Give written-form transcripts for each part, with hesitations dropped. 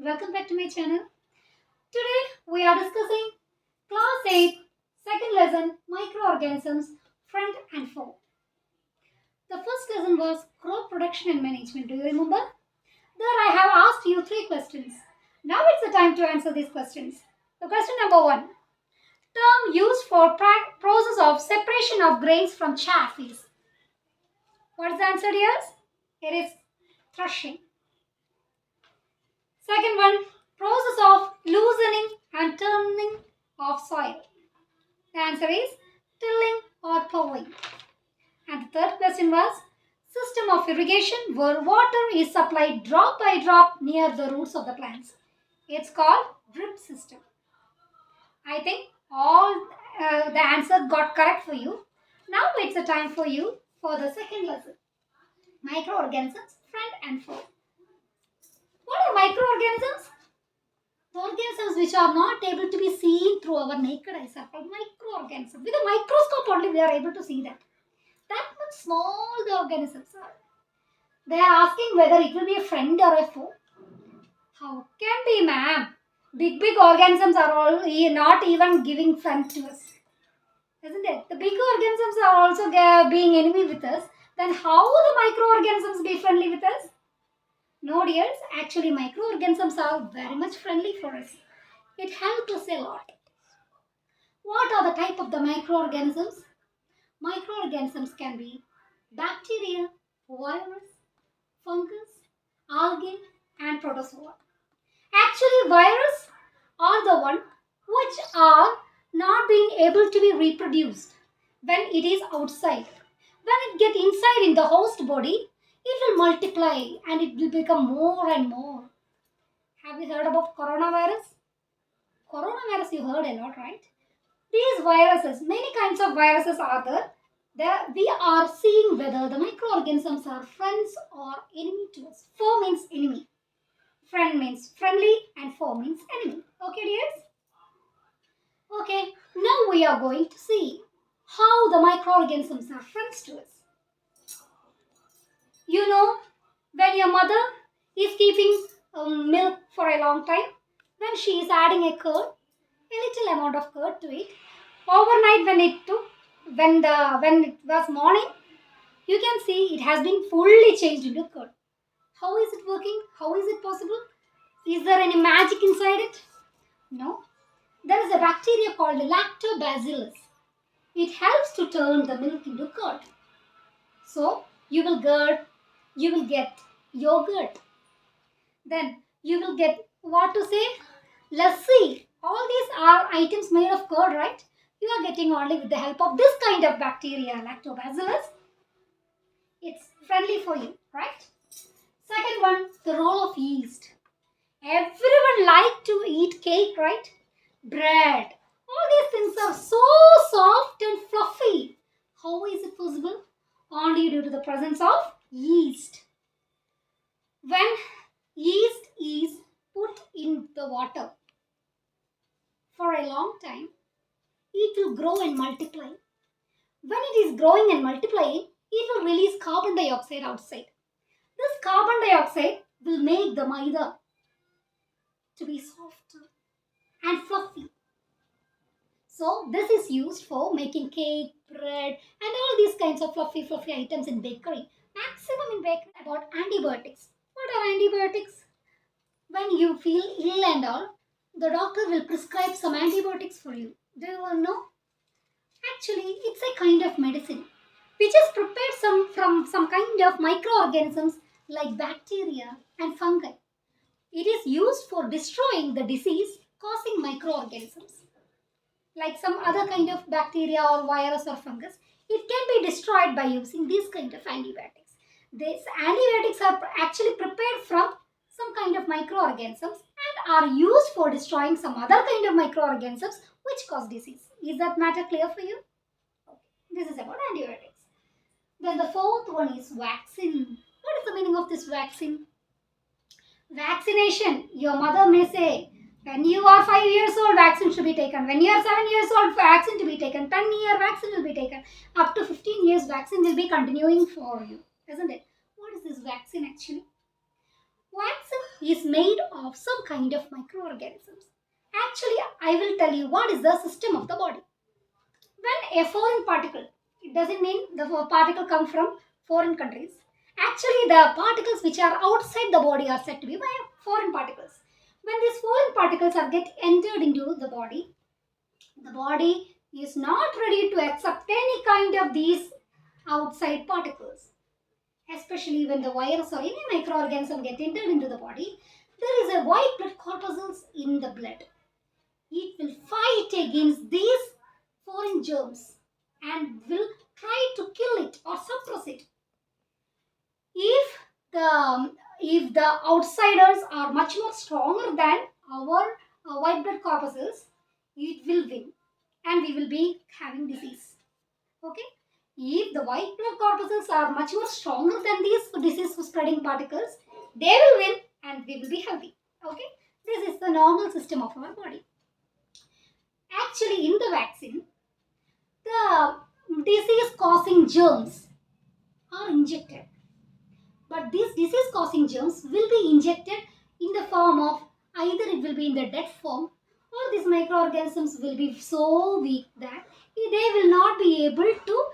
Welcome back to my channel. Today we are discussing Class 8 second lesson Microorganisms Friend and Foe. The first lesson was Crop Production and Management. Do you remember? There I have asked you 3 questions. Now it's the time to answer these questions. The question number 1. Term used for process of separation of grains from chaff is. What is the answer here? It is threshing. Second one, process of loosening and turning of soil. The answer is tilling or plowing. And the third question was system of irrigation where water is supplied drop by drop near the roots of the plants. It's called drip system. I think all the answer got correct for you. Now it's the time for you for the second lesson. Microorganisms, friend and foe. What are microorganisms? The organisms which are not able to be seen through our naked eyes are called microorganisms. With a microscope only we are able to see that. That much small the organisms are. They are asking whether it will be a friend or a foe. How can be, ma'am? Big organisms are all not even giving friend to us. Isn't it? The big organisms are also being enemy with us. Then how the microorganisms be friendly with us? No dears, actually microorganisms are very much friendly for us. It helps us a lot. What are the type of the microorganisms? Microorganisms can be bacteria, virus, fungus, algae and protozoa. Actually virus are the one which are not being able to be reproduced when it is outside. When it gets inside in the host body, it will multiply and it will become more and more. Have you heard about coronavirus? Coronavirus you heard a lot, right? These viruses, many kinds of viruses are there. We are seeing whether the microorganisms are friends or enemy to us. Foe means enemy. Friend means friendly and foe means enemy. Okay, dears? Okay, now we are going to see how the microorganisms are friends to us. You know, when your mother is keeping milk for a long time, when she is adding a curd, a little amount of curd to it, overnight when it was morning, you can see it has been fully changed into curd. How is it working? How is it possible? Is there any magic inside it? No. There is a bacteria called lactobacillus. It helps to turn the milk into curd. So you will get yogurt. Then you will get what to say? Lassi. All these are items made of curd, right? You are getting only with the help of this kind of bacteria, lactobacillus. It's friendly for you, right? Second one, the role of yeast. Everyone like to eat cake, right? Bread. All these things are so soft and fluffy. How is it possible? Only due to the presence of yeast. When yeast is put in the water for a long time, it will grow and multiply. When it is growing and multiplying, it will release carbon dioxide outside. This carbon dioxide will make the maida to be softer and fluffy. So this is used for making cake, bread and all these kinds of fluffy items in bakery. Maximum in bakery. About antibiotics. What are antibiotics? When you feel ill and all, the doctor will prescribe some antibiotics for you. Do you all know? Actually, it's a kind of medicine which is prepared from some kind of microorganisms like bacteria and fungi. It is used for destroying the disease causing microorganisms. Like some other kind of bacteria or virus or fungus, it can be destroyed by using these kind of antibiotics. These antibiotics are actually prepared from some kind of microorganisms and are used for destroying some other kind of microorganisms which cause disease. Is that matter clear for you? Okay. This is about antibiotics. Then the fourth one is vaccine. What is the meaning of this vaccine? Vaccination. Your mother may say, when you are 5 years old, vaccine should be taken. When you are 7 years old, vaccine to be taken. 10-year vaccine will be taken. Up to 15 years, vaccine will be continuing for you. Isn't it? What is this vaccine actually? Vaccine is made of some kind of microorganisms. Actually, I will tell you what is the system of the body. When a foreign particle, it doesn't mean the particle come from foreign countries. Actually, the particles which are outside the body are said to be foreign particles. When these foreign particles are get entered into the body is not ready to accept any kind of these outside particles. Especially when the virus or any microorganism get entered into the body, there is a white blood corpuscles in the blood. It will fight against these foreign germs and will try to kill it or suppress it. If the outsiders are much more stronger than our white blood corpuscles, it will win and we will be having disease. Okay? If the white blood corpuscles are much more stronger than these disease spreading particles, they will win and we will be healthy. Okay? This is the normal system of our body. Actually, in the vaccine, the disease causing germs are injected. But these disease causing germs will be injected in the form of either it will be in the dead form or these microorganisms will be so weak that they will not be able to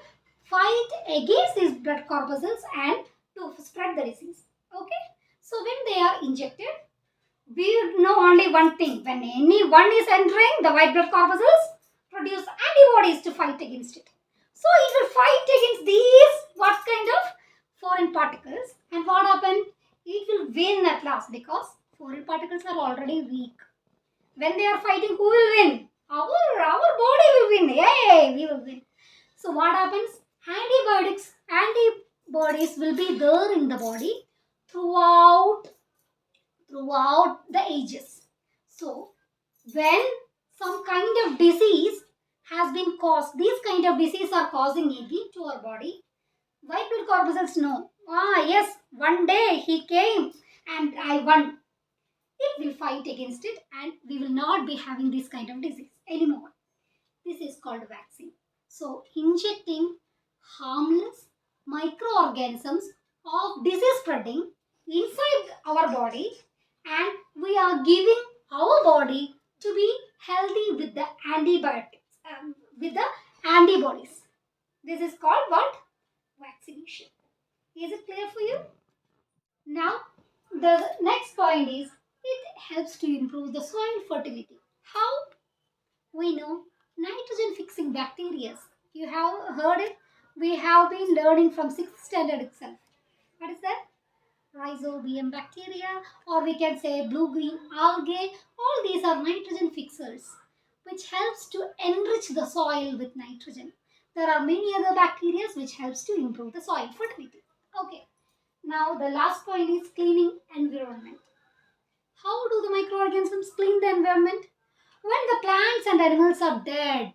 fight against these blood corpuscles and to spread the disease. Okay? So when they are injected, we know only one thing. When anyone is entering, the white blood corpuscles produce antibodies to fight against it. So it will fight against these what kind of foreign particles, and what happened? It will win at last because foreign particles are already weak. When they are fighting, who will win? Our body will win. Yay, we will win. So what happens? Antibodies will be there in the body throughout the ages. So when some kind of disease has been caused, these kind of disease are causing again to our body, white blood corpuscles know, yes, one day he came and I won. It will fight against it and we will not be having this kind of disease anymore. This is called vaccine. So injecting harmless microorganisms of disease spreading inside our body, and we are giving our body to be healthy with the antibiotics, with the antibodies. This is called what? Vaccination. Is it clear for you? Now, the next point is it helps to improve the soil fertility. How? We know nitrogen fixing bacteria. You have heard it? We have been learning from 6th standard itself. What is that? Rhizobium bacteria, or we can say blue-green algae. All these are nitrogen fixers, which helps to enrich the soil with nitrogen. There are many other bacteria which helps to improve the soil fertility. Okay. Now the last point is cleaning environment. How do the microorganisms clean the environment? When the plants and animals are dead,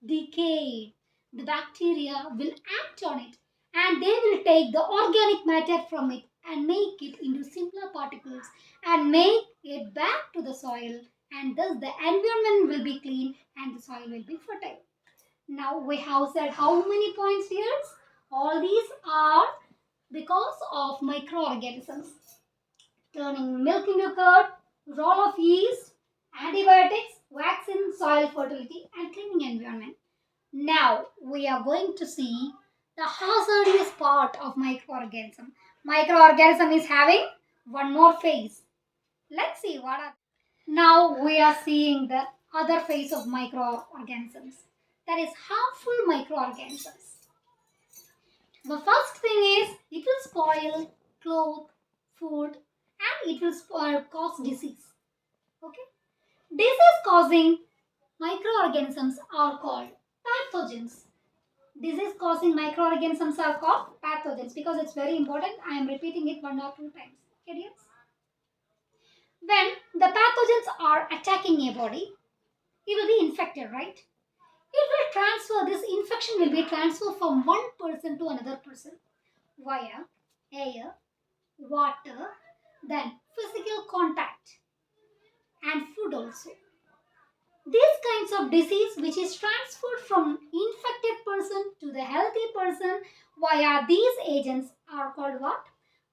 decayed, the bacteria will act on it and they will take the organic matter from it and make it into simpler particles and make it back to the soil, and thus the environment will be clean and the soil will be fertile. Now we have said how many points here? All these are because of microorganisms. Turning milk into curd, role of yeast, antibiotics, vaccine, soil fertility and cleaning environment. Now we are going to see the hazardous part of microorganism. Microorganism is having one more phase. Let's see what are. Now we are seeing the other phase of microorganisms. That is harmful microorganisms. The first thing is it will spoil clothes, food, and it will cause disease. Okay? Disease causing microorganisms are called pathogens. Disease causing microorganisms are called pathogens because it's very important. I am repeating it one or two times. Okay, dears? When the pathogens are attacking a body, it will be infected, right? It will transfer, this infection will be transferred from one person to another person via air, water, then physical contact and food also. These kinds of disease which is transferred from infected person to the healthy person via these agents are called what?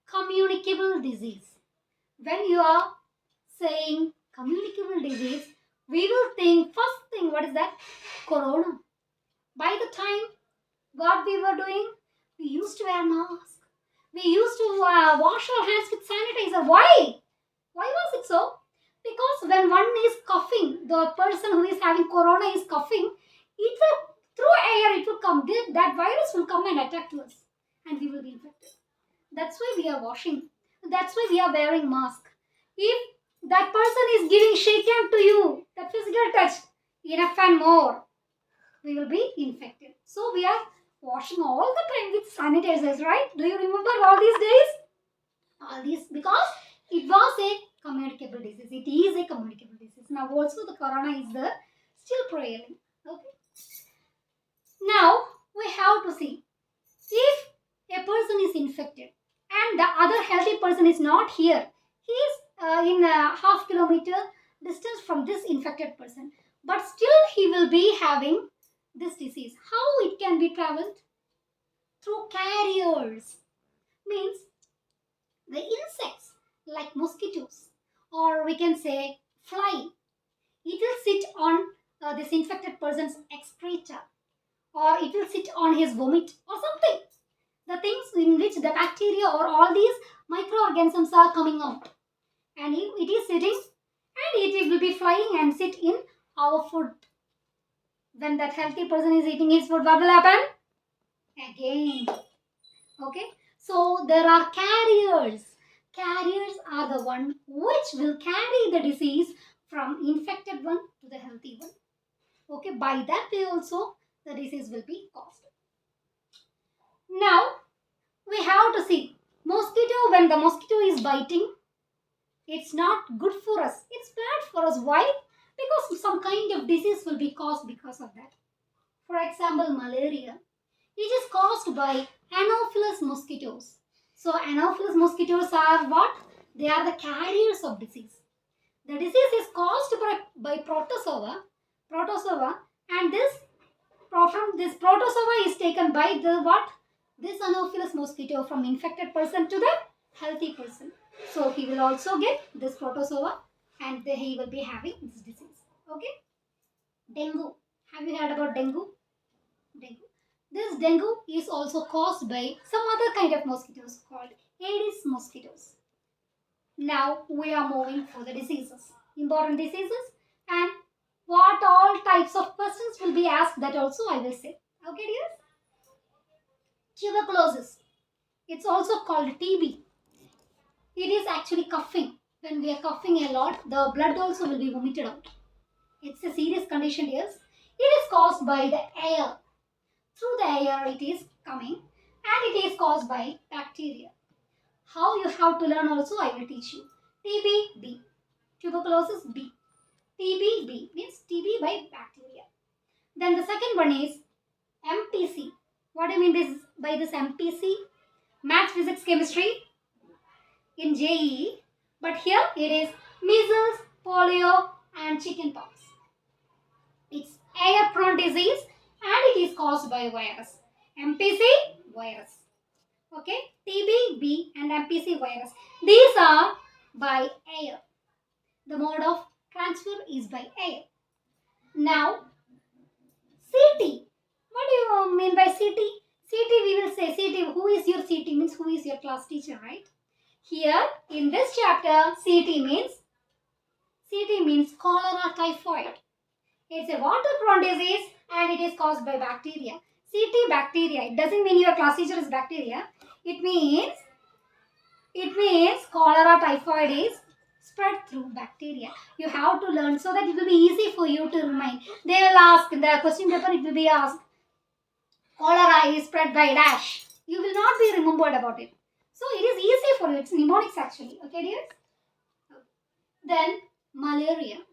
Communicable disease. When you are saying communicable disease, we will think first thing, what is that? Corona. By the time what we were doing, we used to wear mask. We used to wash our hands with sanitizer. Why? Why was it so? Because when one is coughing, the person who is having corona is coughing, it will, through air, it will come. That virus will come and attack to us, and we will be infected. That's why we are washing. That's why we are wearing mask. If that person is giving shake hand to you, that physical touch, enough and more, we will be infected. So we are washing all the time with sanitizers, right? Do you remember all these days? All these, because it was a communicable disease. It is a communicable disease. Now also the corona is there, still prevailing. Okay. Now we have to see if a person is infected and the other healthy person is not here. He is in a half kilometer distance from this infected person, but still he will be having this disease. How it can be traveled? Through carriers. Means the insects like mosquitoes, or we can say fly. It will sit on this infected person's excreta, or it will sit on his vomit or something. The things in which the bacteria or all these microorganisms are coming out, and it is sitting and it will be flying and sit in our food. When that healthy person is eating his food, what will happen? Again. Okay. So there are carriers. Carriers are the one which will carry the disease from infected one to the healthy one. Okay. By that way also the disease will be caused. Now we have to see mosquito. When the mosquito is biting, it's not good for us. It's bad for us. Why? Because some kind of disease will be caused because of that. For example, malaria. It is caused by Anopheles mosquitoes. So Anopheles mosquitoes are what? They are the carriers of disease. The disease is caused by protozoa, and from this protozoa is taken by the what? This Anopheles mosquito from infected person to the healthy person. So he will also get this protozoa and he will be having this disease. Okay? Dengue. Have you heard about dengue? Dengue. This dengue is also caused by some other kind of mosquitoes called Aedes mosquitoes. Now we are moving for the diseases, important diseases, and what all types of questions will be asked, that also I will say. Okay, dears? Tuberculosis. It's also called TB. It is actually coughing. When we are coughing a lot, the blood also will be vomited out. It's a serious condition, yes. It is caused by the air. Through the air it is coming, and it is caused by bacteria. How you have to learn also I will teach you. TB, B. Tuberculosis, B. TB, B means TB by bacteria. Then the second one is MPC. What do you mean by this MPC? Math, Physics, Chemistry in JEE. But here it is measles, polio and chickenpox. It's air-prone disease and it is caused by virus. MPC, virus. Okay, TB, B and MPC virus. These are by air. The mode of transfer is by air. Now, CT. What do you mean by CT? CT, we will say CT. Who is your CT means who is your class teacher, right? Here in this chapter, CT means cholera typhoid. It's a water-prone disease and it is caused by bacteria. CT bacteria. It doesn't mean your class teacher is bacteria. It means cholera typhoid is spread through bacteria. You have to learn so that it will be easy for you to remind. They will ask in the question paper, it will be asked, cholera is spread by dash. You will not be remembered about it. So it is easy for you. It's mnemonics actually. Okay, dears? Then malaria.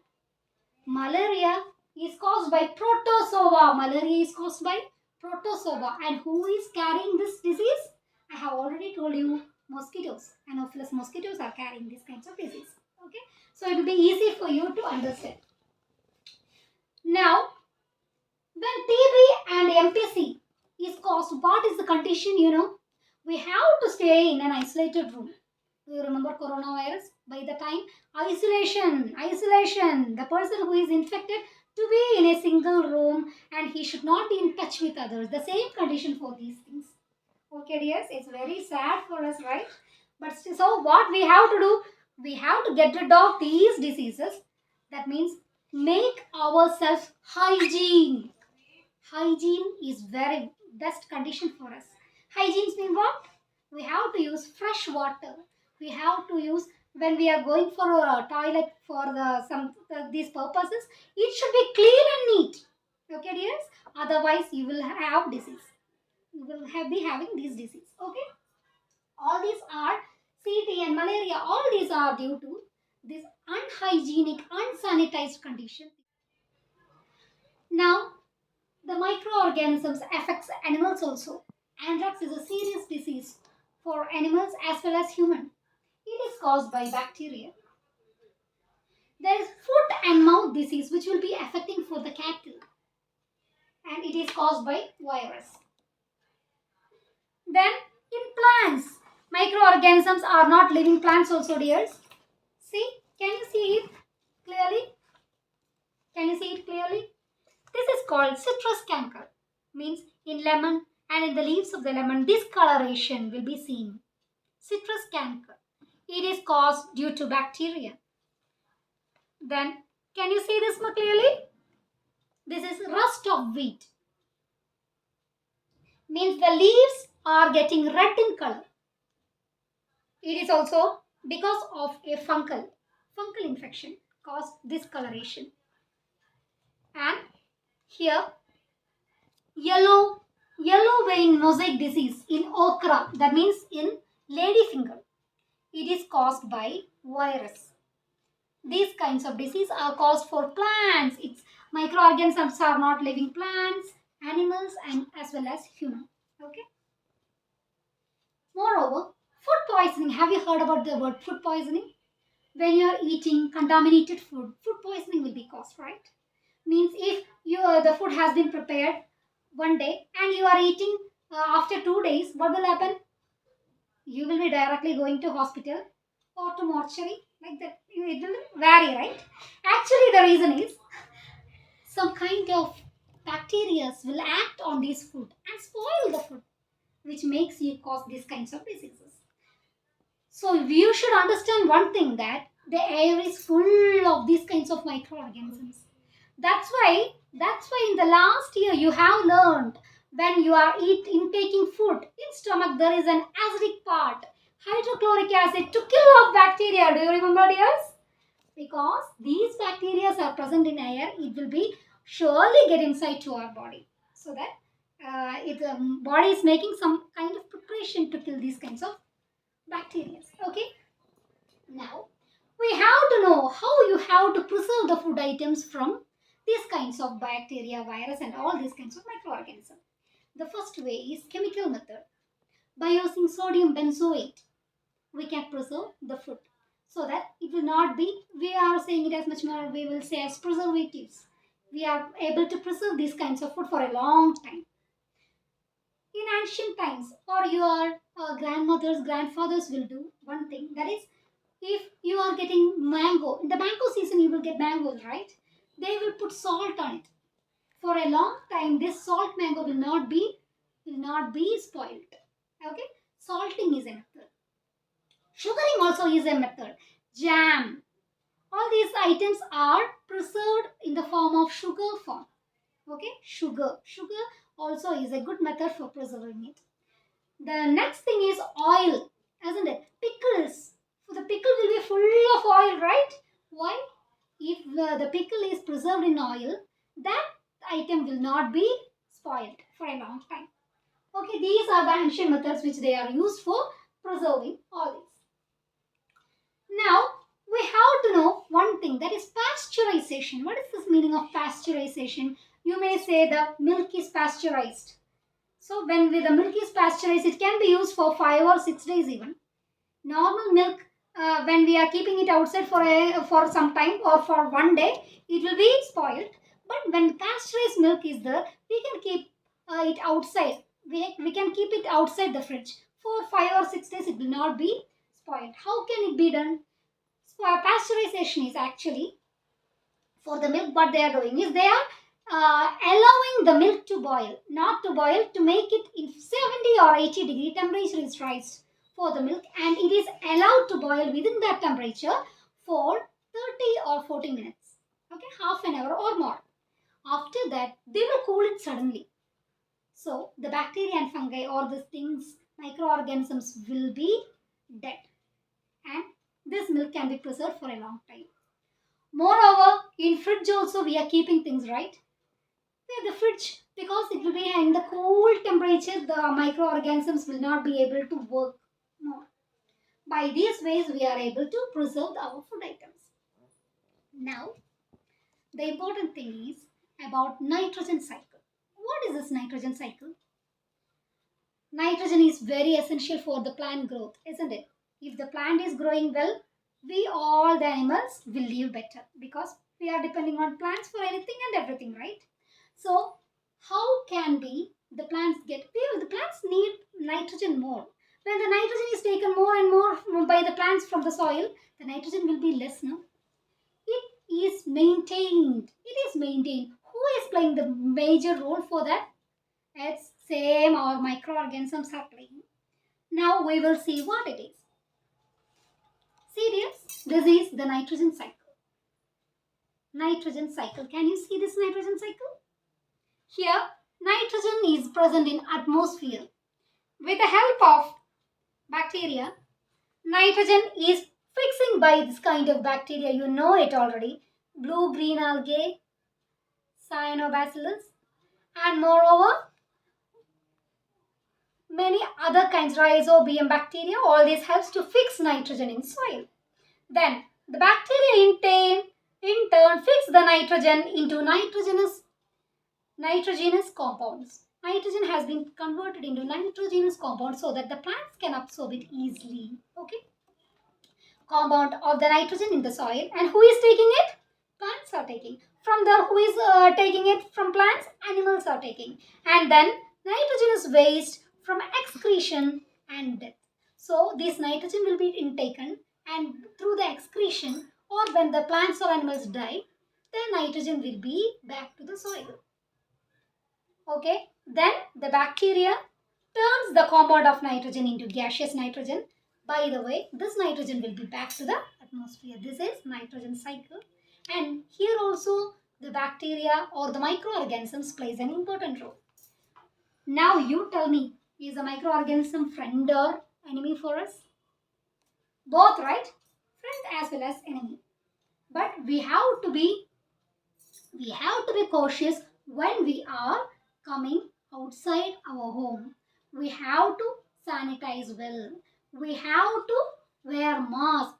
Malaria is caused by protozoa. Malaria is caused by protozoa. And who is carrying this disease? I have already told you, mosquitoes. Anopheles mosquitoes are carrying these kinds of disease. Okay, so it will be easy for you to understand. Now, when TB and MPC is caused, what is the condition? We have to stay in an isolated room. Do you remember coronavirus? By the time, isolation. The person who is infected to be in a single room and he should not be in touch with others. The same condition for these things. Okay, dears, it's very sad for us, right? But so what we have to do? We have to get rid of these diseases. That means make ourselves hygiene. Hygiene is very best condition for us. Hygiene means what? We have to use fresh water. We have to use when we are going for a toilet for these purposes. It should be clean and neat. Okay, dears. Otherwise, you will have disease. You will be having these disease. Okay. All these are CT and malaria. All these are due to this unhygienic, unsanitized condition. Now, the microorganisms affects animals also. Anthrax is a serious disease for animals as well as human. It is caused by bacteria. There is foot and mouth disease which will be affecting for the cattle and it is caused by virus. Then in plants, microorganisms are not living plants also, dears. See, can you see it clearly? Can you see it clearly? This is called citrus canker. Means in lemon and in the leaves of the lemon, discoloration will be seen. Citrus canker. It is caused due to bacteria. Then, can you see this more clearly? This is rust of wheat. Means the leaves are getting red in color. It is also because of a fungal infection caused discoloration. And here yellow vein mosaic disease in okra, that means in ladyfinger. It is caused by virus. These kinds of disease are caused for plants. Its microorganisms are not living plants, animals and as well as human. Okay. Moreover, food poisoning. Have you heard about the word food poisoning? When you are eating contaminated food poisoning will be caused, right? Means if the food has been prepared one day and you are eating after 2 days, what will happen? You will be directly going to hospital or to mortuary, like that. It will vary, right? Actually, the reason is some kind of bacteria will act on this food and spoil the food, which makes you cause these kinds of diseases. So you should understand one thing, that the air is full of these kinds of microorganisms. That's why in the last year you have learned, when you are intaking food in stomach there is an acidic part, hydrochloric acid to kill off bacteria. Do you remember, dears? Because these bacteria are present in air, it will be surely get inside to our body, so that body is making some kind of preparation to kill these kinds of bacteria. Okay. Now we have to know how you have to preserve the food items from these kinds of bacteria, virus and all these kinds of microorganisms. The first way is chemical method. By using sodium benzoate, we can preserve the food so that it will not be, we are saying it as much more, we will say as preservatives. We are able to preserve these kinds of food for a long time. In ancient times, or your grandmothers, grandfathers will do one thing, that is, if you are getting mango, in the mango season you will get mangoes, right? They will put salt on it. For a long time, this salt mango will not be spoiled. Okay? Salting is a method. Sugaring also is a method. Jam. All these items are preserved in the form of sugar form. Okay? Sugar. Sugar also is a good method for preserving it. The next thing is oil, isn't it? Pickles. So the pickle will be full of oil, right? Why? If the pickle is preserved in oil, that item will not be spoiled for a long time. Okay, these are the ancient methods which they are used for preserving all these. Now, we have to know one thing, that is pasteurization. What is this meaning of pasteurization? You may say the milk is pasteurized. So when the milk is pasteurized, it can be used for 5 or 6 days even. Normal milk, when we are keeping it outside for some time or for one day, it will be spoiled. But when pasteurized milk is there, we can keep it outside. We can keep it outside the fridge for 5 or 6 days. It will not be spoiled. How can it be done? So pasteurization is actually for the milk. What they are doing is they are allowing the milk to boil, not to boil, to make it in 70 or 80-degree temperature is raised for the milk, and it is allowed to boil within that temperature for 30 or 40 minutes. Okay, half an hour or more. After that, they will cool it suddenly. So the bacteria and fungi or these things, microorganisms will be dead, and this milk can be preserved for a long time. Moreover, in fridge also we are keeping things, right? Yeah, the fridge, because it will be in the cool temperature, the microorganisms will not be able to work more. By these ways, we are able to preserve our food items. Now, the important thing is about nitrogen cycle. What is this nitrogen cycle? Nitrogen is very essential for the plant growth, isn't it? If the plant is growing well, we all the animals will live better because we are depending on plants for anything and everything, right? So, how can the plants get? The plants need nitrogen more. When the nitrogen is taken more and more by the plants from the soil, the nitrogen will be less, no? It is maintained. It is maintained. Who is playing the major role for that? It's same our microorganisms are playing. Now we will see what it is. See this is the nitrogen cycle. Nitrogen cycle. Can you see this nitrogen cycle? Here, nitrogen is present in atmosphere. With the help of bacteria, nitrogen is fixing by this kind of bacteria. You know it already. Blue-green algae, cyanobacillus, and moreover, many other kinds, rhizobium bacteria. All this helps to fix nitrogen in soil. Then, the bacteria in turn fix the nitrogen into nitrogenous compounds. Nitrogen has been converted into nitrogenous compounds so that the plants can absorb it easily. Okay. Compound of the nitrogen in the soil, and who is taking it? Plants are taking. From the who is taking it from plants? Animals are taking. And then nitrogenous waste from excretion and death. So this nitrogen will be intaken, and through the excretion or when the plants or animals die, the nitrogen will be back to the soil. Okay, then the bacteria turns the compound of nitrogen into gaseous nitrogen. By the way, this nitrogen will be back to the atmosphere. This is nitrogen cycle. And here also the bacteria or the microorganisms plays an important role. Now you tell me, is a microorganism friend or enemy for us? Both, right? Friend as well as enemy. But we have to be cautious when we are coming outside our home. We have to sanitize well. We have to wear mask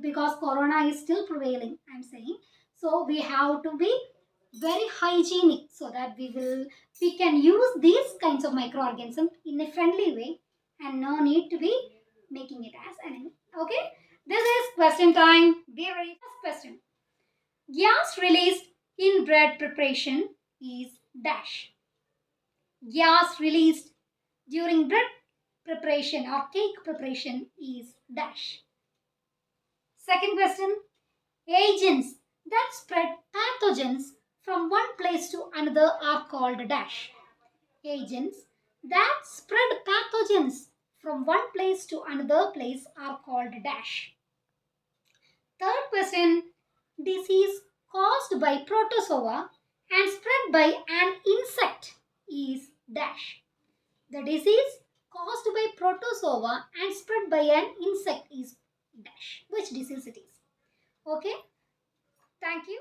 because corona is still prevailing, I'm saying. So we have to be very hygienic so that we can use these kinds of microorganisms in a friendly way, and no need to be making it as enemy. Okay, this is question time. Be ready. First question. Gas released in bread preparation is dash. Gas released during bread preparation or cake preparation is dash. Second question. Agents that spread pathogens from one place to another are called dash. Agents that spread pathogens from one place to another place are called dash. Third question. Disease caused by protozoa and spread by an insect is dash. The disease caused by protozoa and spread by an insect is dash. Which disease it is? Okay. Thank you.